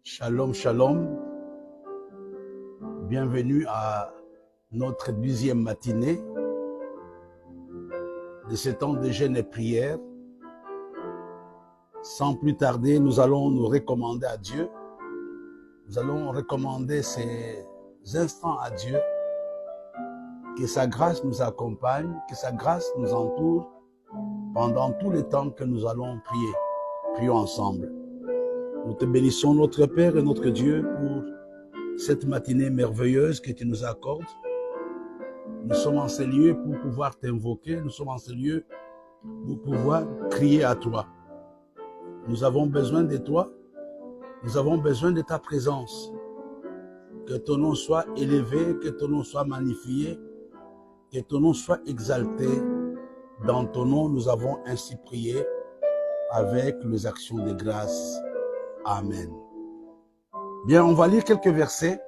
Shalom, shalom. Bienvenue à notre 10e matinée de ce temps de jeûne et prière. Sans plus tarder, nous allons nous recommander à Dieu. Nous allons recommander ces instants à Dieu. Que sa grâce nous accompagne, que sa grâce nous entoure pendant tout le temps que nous allons prier. Prions ensemble. Nous te bénissons, notre Père et notre Dieu, pour cette matinée merveilleuse que tu nous accordes. Nous sommes en ces lieux pour pouvoir t'invoquer. Nous sommes en ces lieux pour pouvoir crier à toi. Nous avons besoin de toi. Nous avons besoin de ta présence. Que ton nom soit élevé, que ton nom soit magnifié, que ton nom soit exalté. Dans ton nom, nous avons ainsi prié avec les actions de grâce. Amen. Bien, on va lire quelques versets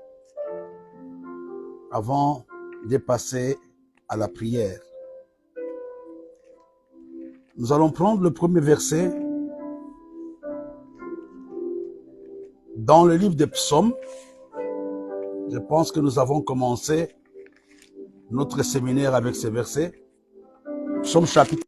avant de passer à la prière. Nous allons prendre le premier verset dans le livre des Psaumes. Je pense que nous avons commencé notre séminaire avec ces versets. Psaume chapitre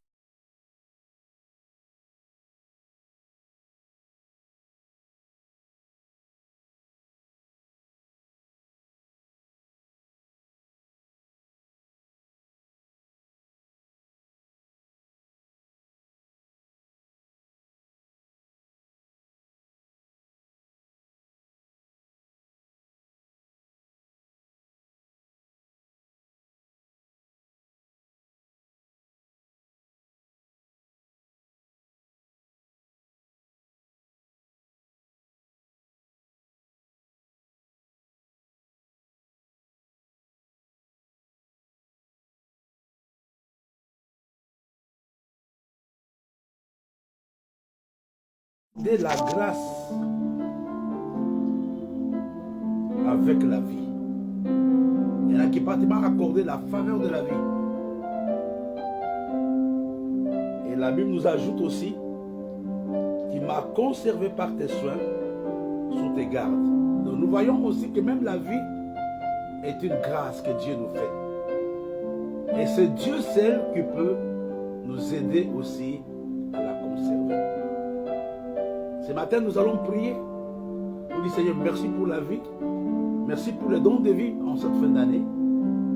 de la grâce avec la vie. Il y en a qui pratiquement accordé la faveur de la vie. Et la Bible nous ajoute aussi: qui m'a conservé par tes soins sous tes gardes. Donc nous voyons aussi que même la vie est une grâce que Dieu nous fait. Et c'est Dieu seul qui peut nous aider aussi à la conserver. Ce matin, nous allons prier. Nous disons: Seigneur, merci pour la vie. Merci pour les dons de vie en cette fin d'année.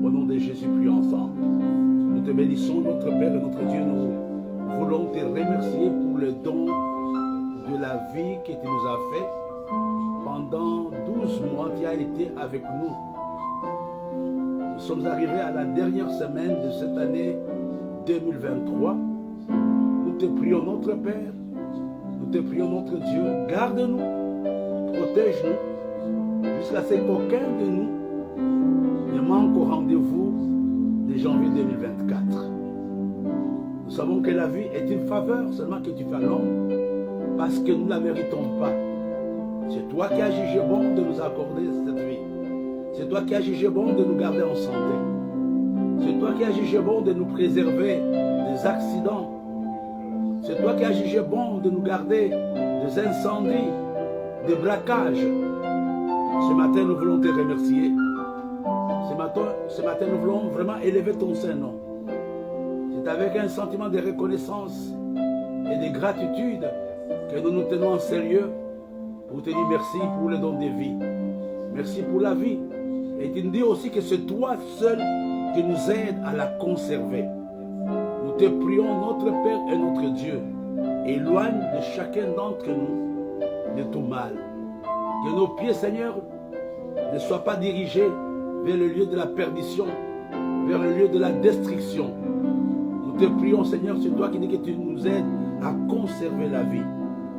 Au nom de Jésus, prions ensemble. Nous te bénissons, notre Père et notre Dieu. Nous voulons te remercier pour le don de la vie que tu nous as fait. Pendant 12 mois, tu as été avec nous. Nous sommes arrivés à la dernière semaine de cette année 2023. Nous te prions, notre Père. Nous te prions, notre Dieu. Garde-nous, protège-nous, jusqu'à ce qu'aucun de nous ne manque au rendez-vous de janvier 2024. Nous savons que la vie est une faveur seulement que tu fais à l'homme, parce que nous ne la méritons pas. C'est toi qui as jugé bon de nous accorder cette vie. C'est toi qui as jugé bon de nous garder en santé. C'est toi qui as jugé bon de nous préserver des accidents. C'est toi qui as jugé bon de nous garder des incendies, des braquages. Ce matin, nous voulons te remercier. Ce matin, nous voulons vraiment élever ton Saint-Nom. C'est avec un sentiment de reconnaissance et de gratitude que nous nous tenons en sérieux pour te dire merci pour le don de vie. Merci pour la vie. Et tu nous dis aussi que c'est toi seul qui nous aide à la conserver. Nous te prions, notre Père et notre Dieu. Éloigne de chacun d'entre nous de tout mal. Que nos pieds, Seigneur, ne soient pas dirigés vers le lieu de la perdition, vers le lieu de la destruction. Nous te prions, Seigneur, c'est toi qui dis que tu nous aides à conserver la vie.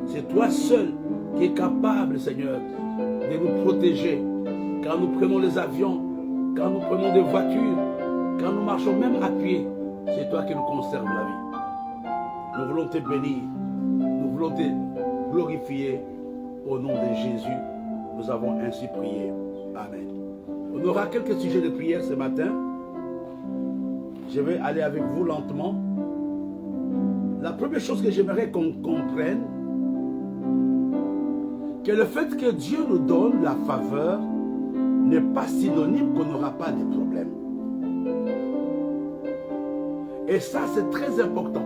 C'est toi seul qui es capable, Seigneur, de nous protéger. Quand nous prenons les avions, quand nous prenons des voitures, quand nous marchons même à pied, c'est toi qui nous conserves la vie. Nous voulons te bénir, nous voulons te glorifier. Au nom de Jésus, nous avons ainsi prié. Amen. On aura quelques sujets de prière ce matin. Je vais aller avec vous lentement. La première chose que j'aimerais qu'on comprenne, que le fait que Dieu nous donne la faveur n'est pas synonyme qu'on n'aura pas de problèmes. Et ça, c'est très important.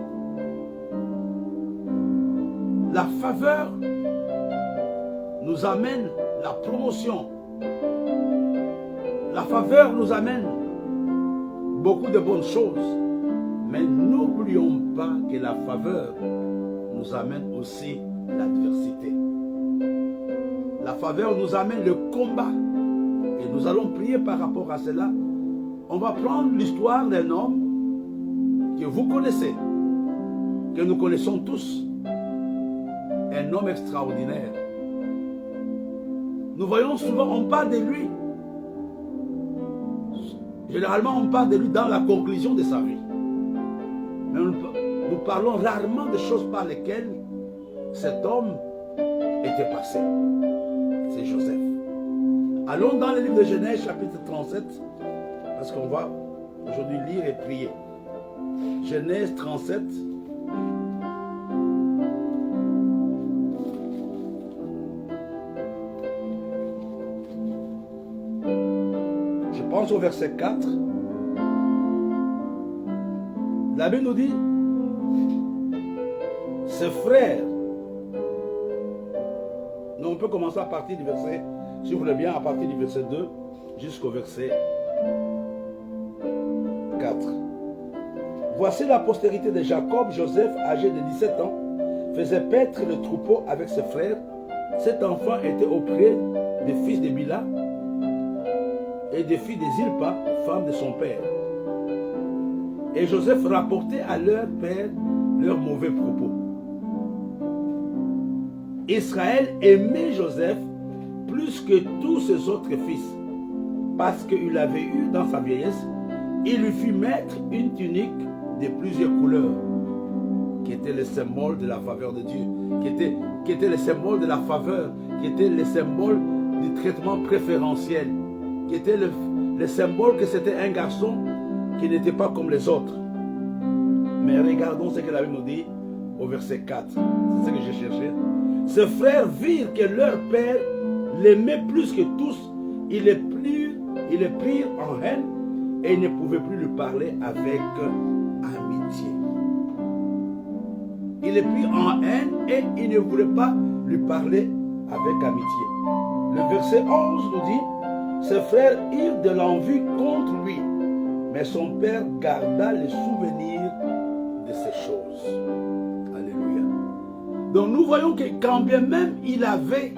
La faveur nous amène la promotion. La faveur nous amène beaucoup de bonnes choses. Mais n'oublions pas que la faveur nous amène aussi l'adversité. La faveur nous amène le combat. Et nous allons prier par rapport à cela. On va prendre l'histoire d'un homme que vous connaissez, que nous connaissons tous. Un homme extraordinaire. Nous voyons souvent, on parle de lui. Généralement, on parle de lui dans la conclusion de sa vie. Mais nous parlons rarement des choses par lesquelles cet homme était passé. C'est Joseph. Allons dans le livre de Genèse, chapitre 37, parce qu'on va aujourd'hui lire et prier. Genèse 37. Je pense au verset 4. La Bible nous dit, ses frères. Donc on peut commencer à partir du verset, si vous voulez bien, à partir du verset 2 jusqu'au verset 4. Voici la postérité de Jacob. Joseph, âgé de 17 ans, faisait paître le troupeau avec ses frères. Cet enfant était auprès des fils de Bila et des filles de Zilpa, femme de son père. Et Joseph rapportait à leur père leurs mauvais propos. Israël aimait Joseph plus que tous ses autres fils, parce qu'il avait eu dans sa vieillesse, il lui fit mettre une tunique de plusieurs couleurs, qui était le symbole de la faveur de Dieu, qui était le symbole de la faveur, qui était le symbole du traitement préférentiel, qui était le symbole que c'était un garçon qui n'était pas comme les autres. Mais regardons ce que la Bible nous dit au verset 4. C'est ce que j'ai cherché. Ses frères virent que leur père l'aimait plus que tous. Ils le prirent en haine et ils ne pouvaient plus lui parler avec amitié. Ils le prirent en haine et ils ne voulaient pas lui parler avec amitié. Le verset 11 nous dit, ses frères eurent de l'envie contre lui, mais son père garda le souvenir de ces choses. Alléluia. Donc nous voyons que quand bien même il avait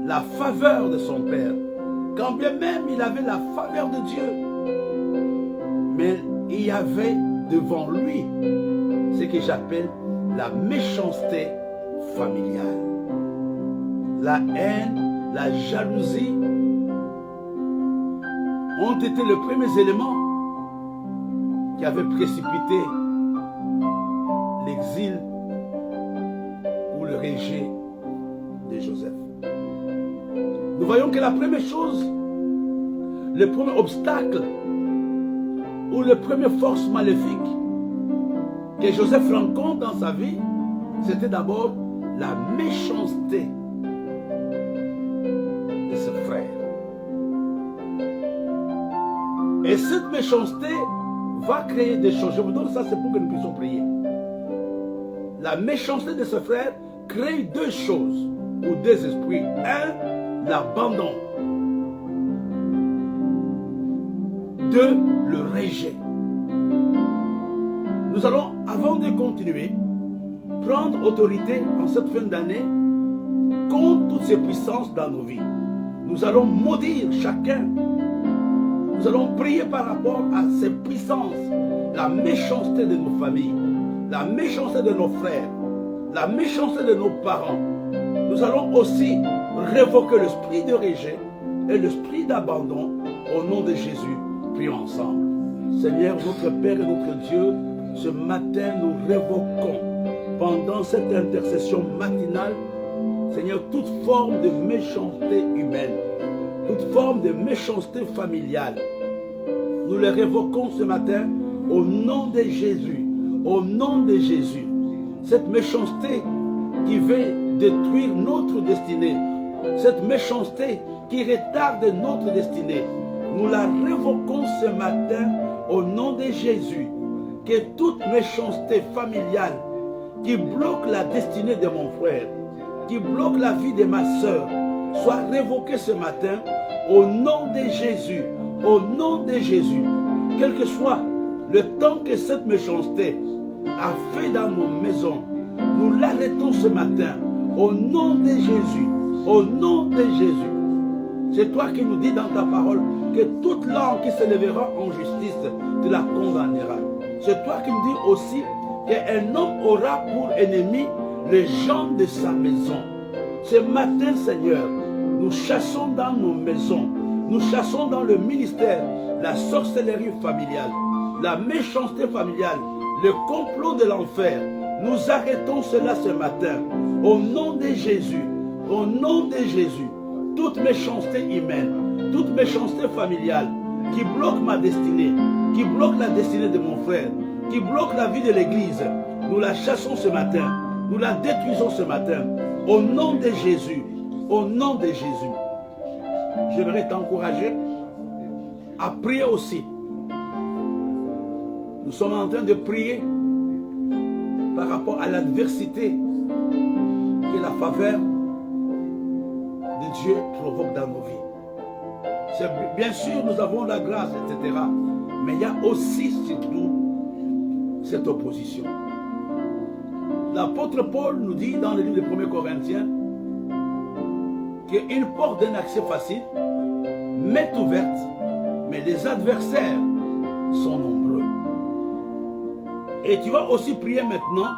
la faveur de son père, quand bien même il avait la faveur de Dieu, mais il y avait devant lui ce que j'appelle la méchanceté familiale. La haine, la jalousie ont été les premiers éléments qui avaient précipité l'exil ou le rejet de Joseph. Nous voyons que la première chose, le premier obstacle ou la première force maléfique que Joseph rencontre dans sa vie, c'était d'abord la méchanceté de ses frères. Et cette méchanceté va créer des choses. Je vous donne ça, c'est pour que nous puissions prier. La méchanceté de ses frères crée deux choses, ou deux esprits. Un, l'abandon. Deux, le rejet. Nous allons, avant de continuer, prendre autorité en cette fin d'année contre toutes ces puissances dans nos vies. Nous allons maudire chacun. Nous allons prier par rapport à ces puissances, la méchanceté de nos familles, la méchanceté de nos frères, la méchanceté de nos parents. Nous allons aussi révoquer l'esprit de rejet et l'esprit d'abandon au nom de Jésus. Prions ensemble. Seigneur, notre Père et notre Dieu, ce matin nous révoquons pendant cette intercession matinale, Seigneur, toute forme de méchanceté humaine, toute forme de méchanceté familiale. Nous les révoquons ce matin au nom de Jésus. Au nom de Jésus. Cette méchanceté qui veut détruire notre destinée, cette méchanceté qui retarde notre destinée, nous la révoquons ce matin au nom de Jésus. Que toute méchanceté familiale qui bloque la destinée de mon frère, qui bloque la vie de ma soeur, soit révoquée ce matin au nom de Jésus. Au nom de Jésus. Quel que soit le temps que cette méchanceté a fait dans nos maisons, nous l'arrêtons ce matin au nom de Jésus. Au nom de Jésus. C'est toi qui nous dis dans ta parole que toute langue qui s'élèvera en justice, tu la condamneras. C'est toi qui nous dis aussi qu'un homme aura pour ennemi les gens de sa maison. Ce matin, Seigneur, nous chassons dans nos maisons, nous chassons dans le ministère la sorcellerie familiale, la méchanceté familiale, le complot de l'enfer. Nous arrêtons cela ce matin au nom de Jésus. Au nom de Jésus, toute méchanceté humaine, toute méchanceté familiale qui bloque ma destinée, qui bloque la destinée de mon frère, qui bloque la vie de l'Église, nous la chassons ce matin, nous la détruisons ce matin, au nom de Jésus, au nom de Jésus. J'aimerais t'encourager à prier aussi. Nous sommes en train de prier par rapport à l'adversité que la faveur de Dieu provoque dans nos vies. Bien sûr, nous avons la grâce, etc. Mais il y a aussi, surtout, cette opposition. L'apôtre Paul nous dit dans le livre de 1 Corinthiens qu'une porte d'un accès facile m'est ouverte, mais les adversaires sont nombreux. Et tu vas aussi prier maintenant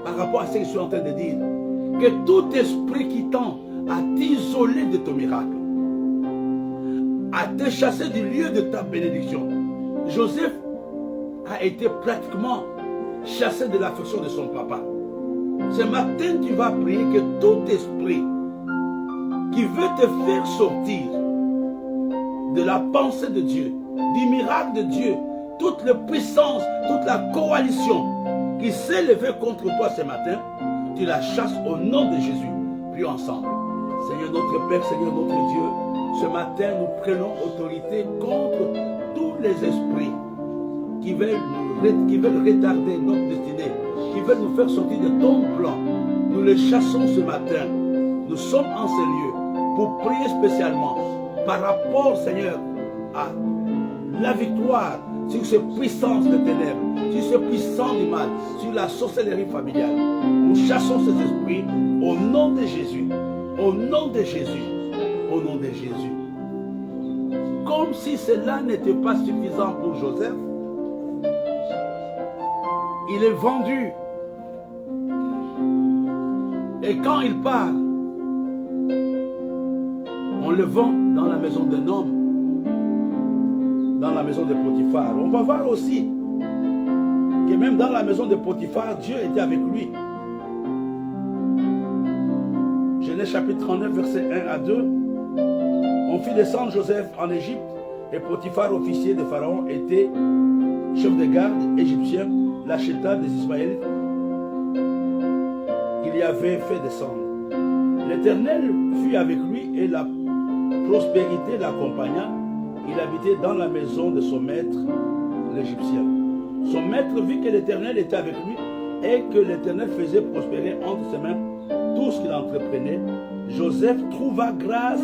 par rapport à ce que je suis en train de dire, que tout esprit qui tend à t'isoler de ton miracle, à te chasser du lieu de ta bénédiction. Joseph a été pratiquement chassé de l'affection de son papa. Ce matin, tu vas prier que tout esprit qui veut te faire sortir de la pensée de Dieu, du miracle de Dieu, toute la puissance, toute la coalition qui s'est levée contre toi ce matin, tu la chasses au nom de Jésus. Prions ensemble. Seigneur notre Père, Seigneur notre Dieu, ce matin nous prenons autorité contre tous les esprits qui veulent retarder notre destinée, qui veulent nous faire sortir de ton plan. Nous les chassons ce matin. Nous sommes en ces lieux pour prier spécialement par rapport, Seigneur, à la victoire sur ces puissances de ténèbres, sur ces puissances du mal, sur la sorcellerie familiale. Nous chassons ces esprits au nom de Jésus, au nom de Jésus, au nom de Jésus. Comme si cela n'était pas suffisant pour Joseph, il est vendu. Et quand il part, on le vend dans la maison d'un homme, dans la maison de Potiphar. On va voir aussi que même dans la maison de Potiphar, Dieu était avec lui. Genèse chapitre 39, versets 1 à 2. On fit descendre Joseph en Égypte, et Potiphar, officier de Pharaon, était chef de garde égyptien, l'acheta des Ismaélites qu'il y avait fait descendre. L'Éternel fut avec lui et la prospérité l'accompagna. Il habitait dans la maison de son maître, l'Égyptien. Son maître vit que l'Éternel était avec lui et que l'Éternel faisait prospérer entre ses mains tout ce qu'il entreprenait. Joseph trouva grâce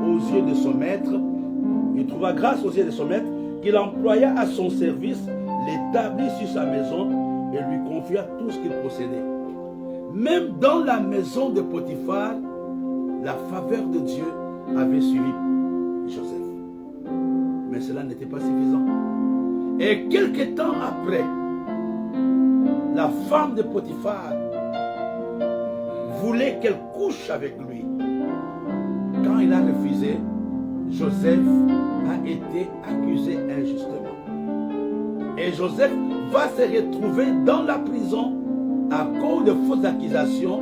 aux yeux de son maître. Il trouva grâce aux yeux de son maître qu'il employa à son service, l'établit sur sa maison et lui confia tout ce qu'il possédait. même dans la maison de Potiphar, la faveur de Dieu avait suivi Joseph. Mais cela n'était pas suffisant. Et quelque temps après, la femme de Potiphar voulait qu'elle couche avec lui. Quand il a refusé, Joseph a été accusé injustement. Et Joseph va se retrouver dans la prison à cause de fausses accusations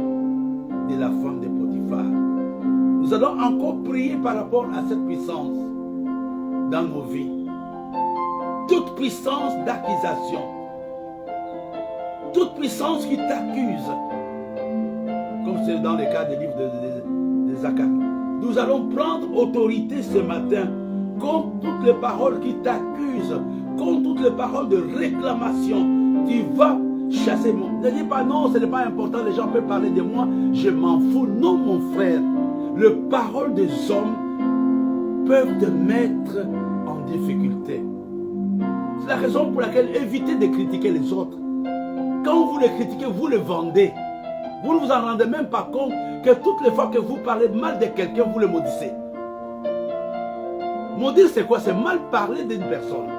de la femme de Potiphar. Nous allons encore prier par rapport à cette puissance dans nos vies. Toute puissance d'accusation, toute puissance qui t'accuse, comme c'est dans le cas des livres de Zacharie. Nous allons prendre autorité ce matin contre toutes les paroles qui t'accusent, contre toutes les paroles de réclamation. Tu vas chasser mon... Ne dis pas non, ce n'est pas important, les gens peuvent parler de moi, je m'en fous. Non mon frère, les paroles des hommes peuvent te mettre en difficulté. C'est la raison pour laquelle évitez de critiquer les autres. Quand vous les critiquez, vous les vendez. Vous ne vous en rendez même pas compte que toutes les fois que vous parlez mal de quelqu'un, vous le maudissez. Maudire, c'est quoi? C'est mal parler d'une personne.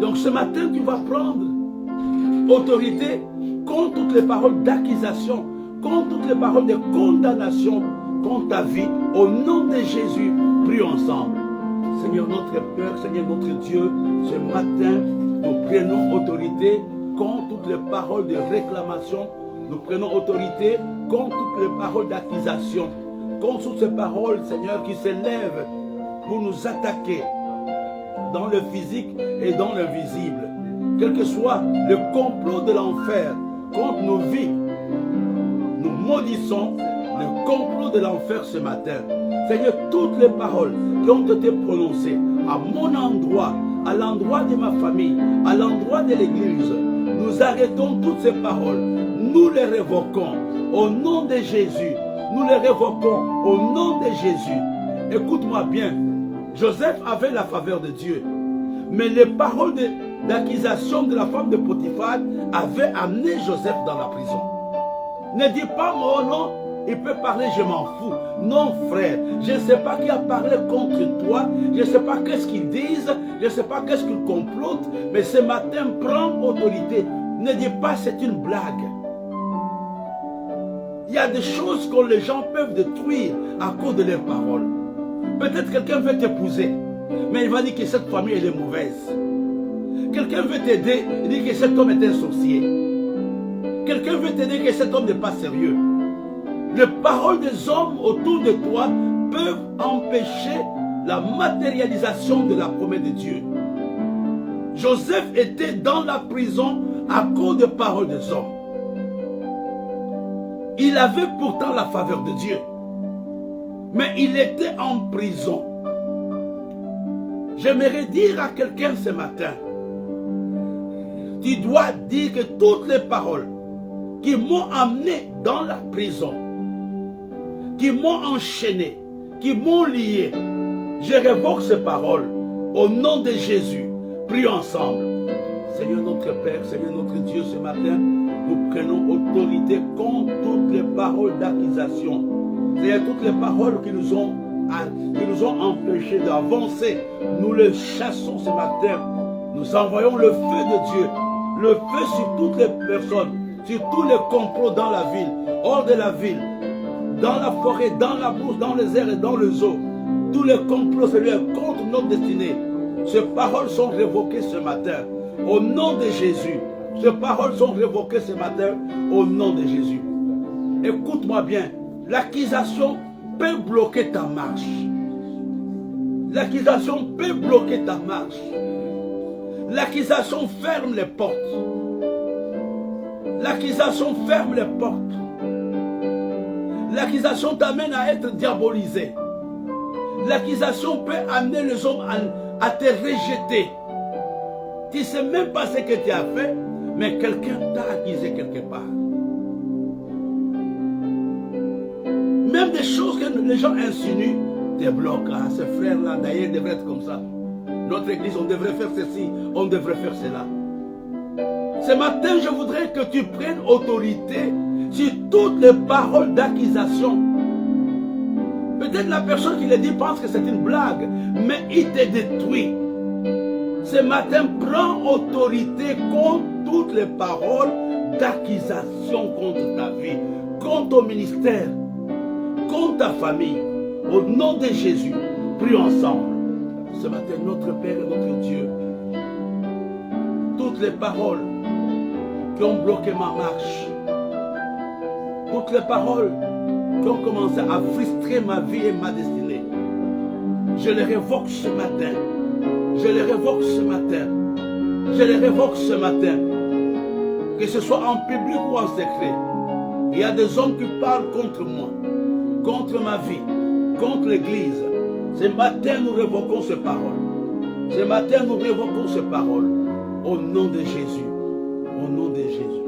Donc ce matin, tu vas prendre autorité contre toutes les paroles d'accusation, contre toutes les paroles de condamnation contre ta vie. Au nom de Jésus, prions ensemble. Seigneur notre Père, Seigneur notre Dieu, ce matin, nous prenons autorité contre toutes les paroles de réclamation. Nous prenons autorité contre toutes les paroles d'accusation, contre toutes ces paroles, Seigneur, qui s'élèvent pour nous attaquer dans le physique et dans l'invisible. Quel que soit le complot de l'enfer contre nos vies, nous maudissons le complot de l'enfer ce matin. Seigneur, toutes les paroles qui ont été prononcées à mon endroit, à l'endroit de ma famille, à l'endroit de l'église, nous arrêtons toutes ces paroles. Nous les révoquons au nom de Jésus. Nous les révoquons au nom de Jésus. Écoute-moi bien. Joseph avait la faveur de Dieu. Mais les paroles d'accusation de la femme de Potiphar avaient amené Joseph dans la prison. Ne dis pas mon nom, il peut parler, je m'en fous. Non frère, je ne sais pas qui a parlé contre toi, je ne sais pas qu'est-ce qu'ils disent, je ne sais pas qu'est-ce qu'ils complotent, mais ce matin, prends autorité. Ne dis pas c'est une blague. Il y a des choses que les gens peuvent détruire à cause de leurs paroles. Peut-être quelqu'un veut t'épouser, mais il va dire que cette famille elle est mauvaise. Quelqu'un veut t'aider, il dit que cet homme est un sorcier. Quelqu'un veut t'aider, que cet homme n'est pas sérieux. Les paroles des hommes autour de toi peuvent empêcher la matérialisation de la promesse de Dieu. Joseph était dans la prison à cause des paroles des hommes. Il avait pourtant la faveur de Dieu. Mais il était en prison. J'aimerais dire à quelqu'un ce matin, tu dois dire que toutes les paroles qui m'ont amené dans la prison, qui m'ont enchaîné, qui m'ont lié, je révoque ces paroles au nom de Jésus. Prions ensemble. Seigneur notre Père, Seigneur notre Dieu, ce matin, nous prenons autorité contre toutes les paroles d'accusation. Seigneur, toutes les paroles qui nous ont empêchés d'avancer, nous les chassons ce matin. Nous envoyons le feu de Dieu, le feu sur toutes les personnes, sur tous les complots dans la ville, hors de la ville, dans la forêt, dans la brousse, dans les airs et dans les eaux. Tous les complots, Seigneur, contre notre destinée. Ces paroles sont révoquées ce matin, au nom de Jésus. Ces paroles sont révoquées ce matin, au nom de Jésus. Écoute-moi bien, l'accusation peut bloquer ta marche. L'accusation peut bloquer ta marche. L'accusation ferme les portes. L'accusation ferme les portes. L'accusation t'amène à être diabolisé. L'accusation peut amener les hommes à te rejeter. Tu ne sais même pas ce que tu as fait, mais quelqu'un t'a accusé quelque part. Même des choses que les gens insinuent, te bloquent. Ah, ce frère-là, d'ailleurs, devrait être comme ça. Notre église, on devrait faire ceci, on devrait faire cela. Ce matin, je voudrais que tu prennes autorité sur toutes les paroles d'accusation. Peut-être la personne qui le dit pense que c'est une blague, mais il te détruit. Ce matin, prends autorité contre toutes les paroles d'accusation contre ta vie, contre ton ministère, contre ta famille. Au nom de Jésus, prions ensemble. Ce matin, notre Père et notre Dieu, toutes les paroles qui ont bloqué ma marche, toutes les paroles qui ont commencé à frustrer ma vie et ma destinée, je les révoque ce matin. Je les révoque ce matin. Je les révoque ce matin. Que ce soit en public ou en secret. Il y a des hommes qui parlent contre moi, contre ma vie, contre l'église. Ce matin, nous révoquons ces paroles. Ce matin, nous révoquons ces paroles. Au nom de Jésus. Au nom de Jésus.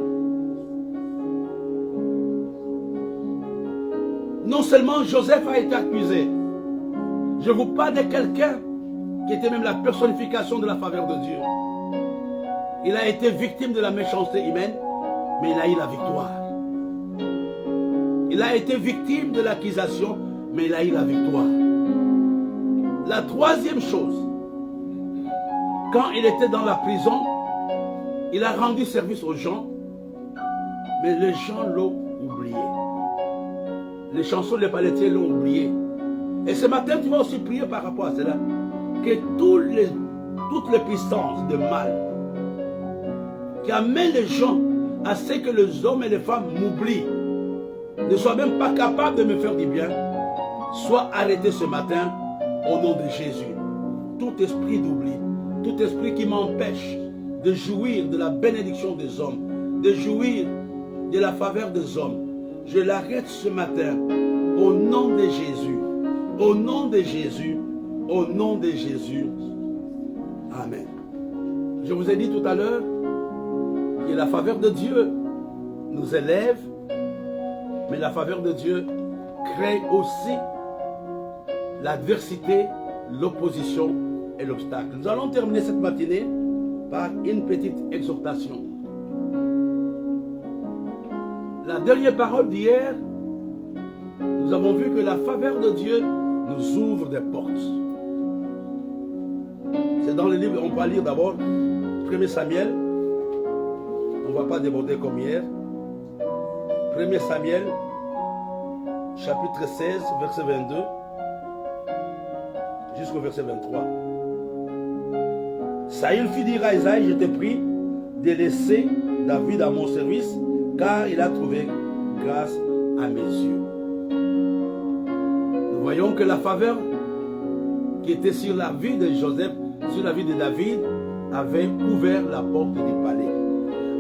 Non seulement Joseph a été accusé. Je vous parle de quelqu'un qui était même la personnification de la faveur de Dieu. Il a été victime de la méchanceté humaine, mais il a eu la victoire. Il a été victime de l'accusation, mais il a eu la victoire. La troisième chose, quand il était dans la prison, il a rendu service aux gens, mais les gens l'ont oublié. Les chansons, les palettiers l'ont oublié. Et ce matin, tu vas aussi prier par rapport à cela. Que toutes les puissances de mal qui amènent les gens à ce que les hommes et les femmes m'oublient, ne soient même pas capables de me faire du bien, soient arrêtés ce matin au nom de Jésus. Tout esprit d'oubli, tout esprit qui m'empêche de jouir de la bénédiction des hommes, de jouir de la faveur des hommes, je l'arrête ce matin au nom de Jésus. Au nom de Jésus. Au nom de Jésus. Amen. Je vous ai dit tout à l'heure que la faveur de Dieu nous élève, mais la faveur de Dieu crée aussi l'adversité, l'opposition et l'obstacle. Nous allons terminer cette matinée par une petite exhortation. La dernière parole d'hier, nous avons vu que la faveur de Dieu nous ouvre des portes. C'est dans le livre, on va lire d'abord 1 Samuel. On ne va pas déborder comme hier. 1 Samuel, chapitre 16, verset 22, jusqu'au verset 23. Saül fit dire à Isaïe, je t'ai pris de laisser David à mon service, car il a trouvé grâce à mes yeux. Nous voyons que la faveur qui était sur la vie de Joseph, sur la vie de David, avait ouvert la porte du palais.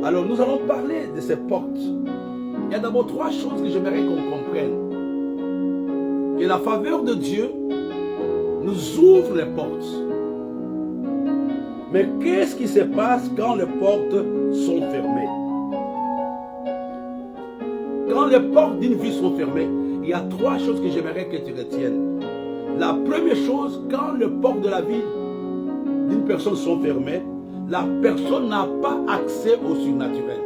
Alors nous allons parler de ces portes. Il y a d'abord trois choses que j'aimerais qu'on comprenne. Que la faveur de Dieu nous ouvre les portes. Mais qu'est-ce qui se passe quand les portes sont fermées? Quand les portes d'une vie sont fermées, il y a trois choses que j'aimerais que tu retiennes. La première chose, quand les portes de la vie d'une personne sont fermées, la personne n'a pas accès au surnaturel.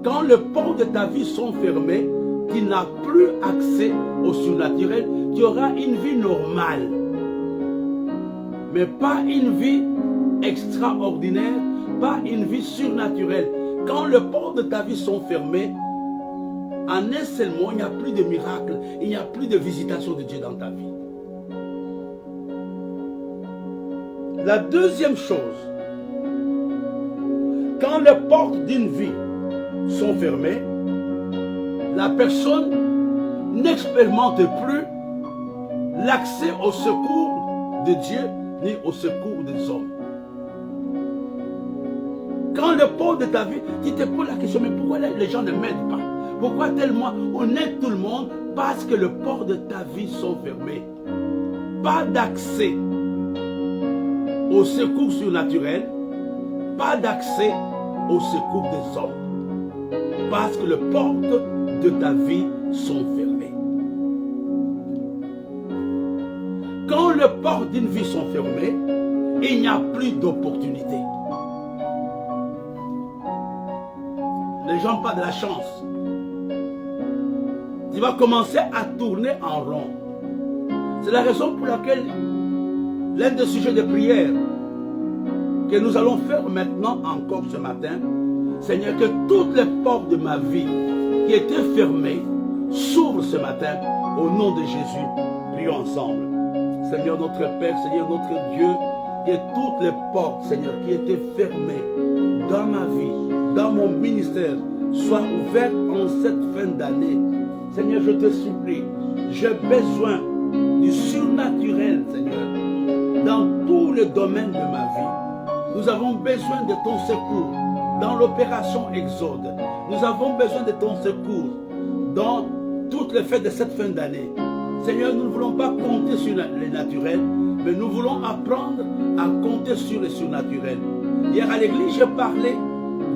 Quand les portes de ta vie sont fermées, tu n'as plus accès au surnaturel, tu auras une vie normale. Mais pas une vie extraordinaire, pas une vie surnaturelle. Quand les portes de ta vie sont fermées, en un seul mot, il n'y a plus de miracle, il n'y a plus de visitation de Dieu dans ta vie. La deuxième chose, quand les portes d'une vie sont fermées, la personne n'expérimente plus l'accès au secours de Dieu ni au secours des hommes. Quand les portes de ta vie, tu te poses la question, mais pourquoi les gens ne m'aident pas? Pourquoi tellement on aide tout le monde? Parce que les portes de ta vie sont fermées. Pas d'accès au secours surnaturel, pas d'accès au secours des hommes. Parce que les portes de ta vie sont fermées. Quand les portes d'une vie sont fermées, il n'y a plus d'opportunité. Les gens parlent de la chance. Tu vas commencer à tourner en rond. C'est la raison pour laquelle l'un des sujets de prière que nous allons faire maintenant encore ce matin, Seigneur, que toutes les portes de ma vie qui étaient fermées s'ouvrent ce matin au nom de Jésus. Prions ensemble. Seigneur notre Père, Seigneur notre Dieu, que toutes les portes, Seigneur, qui étaient fermées dans ma vie, dans mon ministère, soient ouvertes en cette fin d'année. Seigneur, je te supplie, j'ai besoin du surnaturel, Seigneur, dans tous les domaines de ma vie. Nous avons besoin de ton secours dans l'opération Exode. Nous avons besoin de ton secours dans toutes les fêtes de cette fin d'année. Seigneur, nous ne voulons pas compter sur les naturels, mais nous voulons apprendre à compter sur le surnaturel. Hier à l'église, j'ai parlé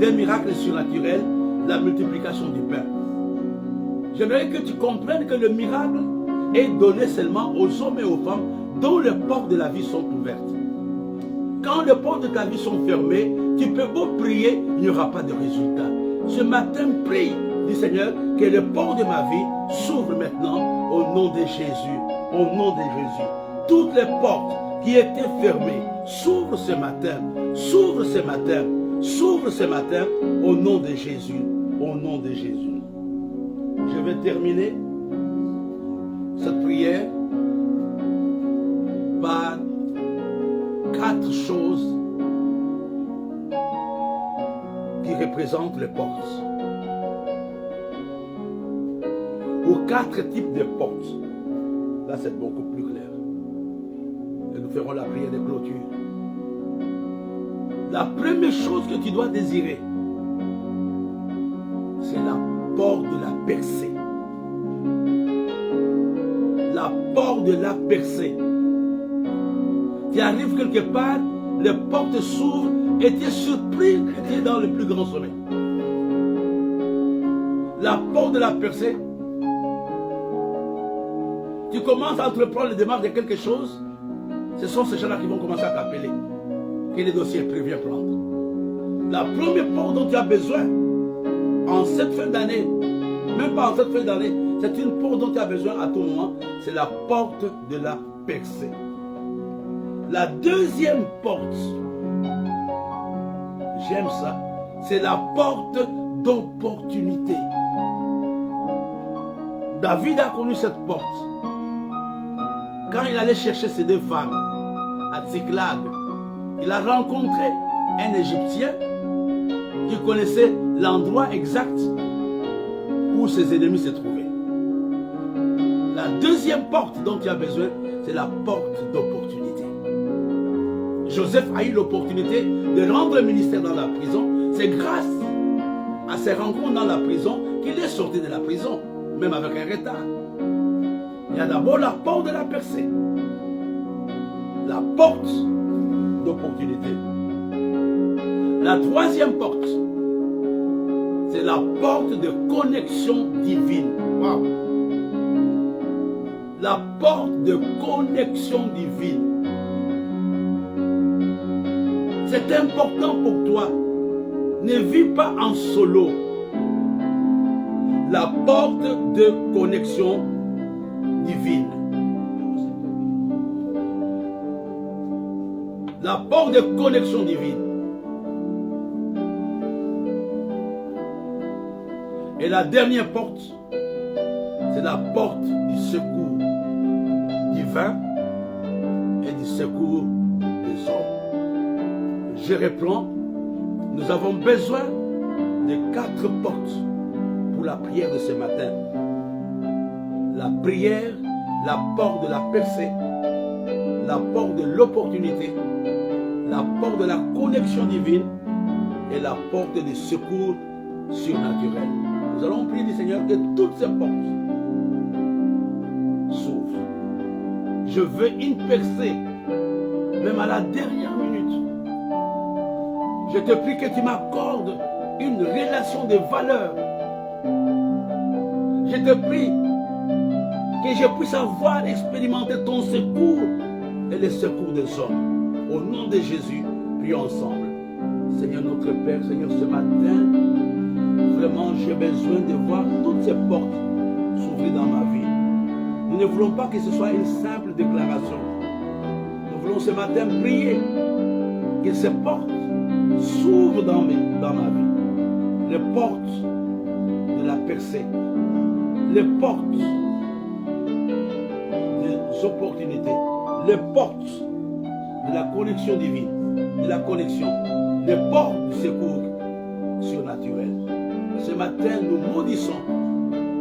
des miracles surnaturels, la multiplication du pain. J'aimerais que tu comprennes que le miracle est donné seulement aux hommes et aux femmes dont les portes de la vie sont ouvertes. Quand les portes de ta vie sont fermées, tu peux beau prier, il n'y aura pas de résultat. Ce matin, prie, dis Seigneur, que les portes de ma vie s'ouvrent maintenant au nom de Jésus. Au nom de Jésus. Toutes les portes qui étaient fermées s'ouvrent ce matin. S'ouvrent ce matin. S'ouvrent ce matin au nom de Jésus. Au nom de Jésus. Je vais terminer cette prière par 4 choses qui représentent les portes. Ou 4 types de portes. Là, c'est beaucoup plus clair. Et nous ferons la prière de clôture. La première chose que tu dois désirer, c'est la porte de la percée. La porte de la percée. Tu arrives quelque part, les portes s'ouvrent et tu es surpris que tu es dans le plus grand sommet. La porte de la percée, tu commences à entreprendre les démarches de quelque chose, ce sont ces gens-là qui vont commencer à t'appeler. Que les dossiers préviens prendre. La première porte dont tu as besoin en cette fin d'année, même pas en cette fin d'année, c'est une porte dont tu as besoin à tout moment, c'est la porte de la percée. La deuxième porte, j'aime ça, c'est la porte d'opportunité. David a connu cette porte quand il allait chercher ses 2 femmes à Tsiklag. Il a rencontré un Égyptien qui connaissait l'endroit exact où ses ennemis se trouvaient. La deuxième porte dont il a besoin, c'est la porte d'opportunité. Joseph a eu l'opportunité de rendre le ministère dans la prison. C'est grâce à ses rencontres dans la prison qu'il est sorti de la prison, même avec un retard. Il y a d'abord la porte de la percée. La porte d'opportunité. La troisième porte, c'est la porte de connexion divine. Wow. La porte de connexion divine. C'est important pour toi. Ne vis pas en solo. La porte de connexion divine. La porte de connexion divine. Et la dernière porte, c'est la porte du secours divin et du secours des hommes. Je reprends. Nous avons besoin de 4 portes pour la prière de ce matin. La prière, la porte de la percée, la porte de l'opportunité, la porte de la connexion divine et la porte du secours surnaturel. Nous allons prier du Seigneur que toutes ces portes s'ouvrent. Je veux une percée, même à la dernière minute. Je te prie que tu m'accordes une relation de valeur. Je te prie que je puisse avoir expérimenté ton secours et le secours des hommes. Au nom de Jésus, prions ensemble. Seigneur notre Père, Seigneur, ce matin, vraiment, j'ai besoin de voir toutes ces portes s'ouvrir dans ma vie. Nous ne voulons pas que ce soit une simple déclaration. Nous voulons ce matin prier que ces portes s'ouvrent dans ma vie. Les portes de la percée, les portes des opportunités, les portes de la connexion divine, de la connexion, les portes du secours surnaturel. Ce matin, nous maudissons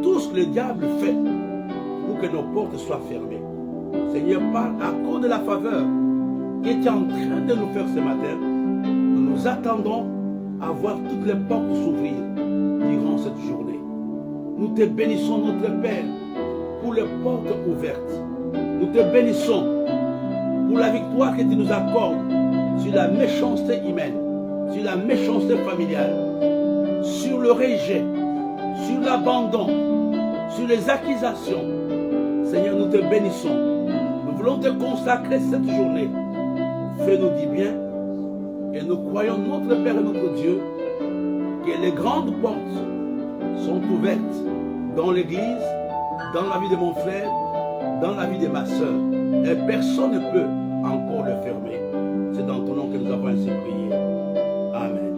tout ce que le diable fait pour que nos portes soient fermées. Seigneur, parle à cause de la faveur que tu es en train de nous faire ce matin. Nous nous attendons à voir toutes les portes s'ouvrir durant cette journée. Nous te bénissons, notre Père, pour les portes ouvertes. Nous te bénissons pour la victoire que tu nous accordes sur la méchanceté humaine, sur la méchanceté familiale, sur le rejet, sur l'abandon, sur les accusations. Seigneur, nous te bénissons. Nous voulons te consacrer cette journée. Fais-nous du bien et nous croyons, notre Père et notre Dieu, que les grandes portes sont ouvertes dans l'église, dans la vie de mon frère, dans la vie de ma soeur. Et personne ne peut encore le fermer. C'est dans ton nom que nous avons ainsi prié. Amen.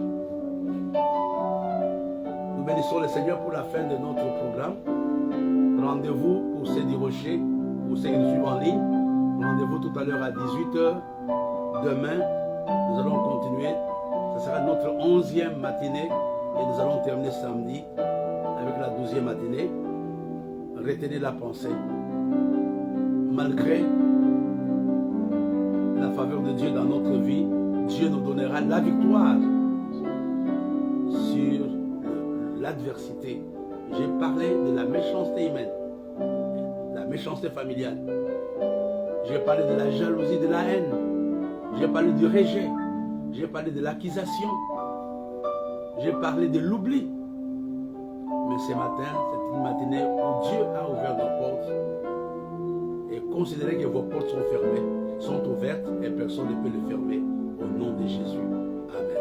Nous bénissons le Seigneur pour la fin de notre programme. Rendez-vous pour Cédric Rocher, pour ceux qui nous suivent en ligne. Rendez-vous tout à l'heure à 18h. Demain, nous allons continuer. Ce sera notre 11e matinée et nous allons terminer samedi avec la 12e matinée. Retenez la pensée. Malgré la faveur de Dieu dans notre vie, Dieu nous donnera la victoire sur l'adversité. J'ai parlé de la méchanceté humaine, la méchanceté familiale. J'ai parlé de la jalousie, de la haine. J'ai parlé du rejet. J'ai parlé de l'accusation. J'ai parlé de l'oubli. Mais ce matin, c'est une matinée où Dieu a ouvert nos portes. Et considérez que vos portes sont fermées, sont ouvertes et personne ne peut les fermer. Au nom de Jésus. Amen.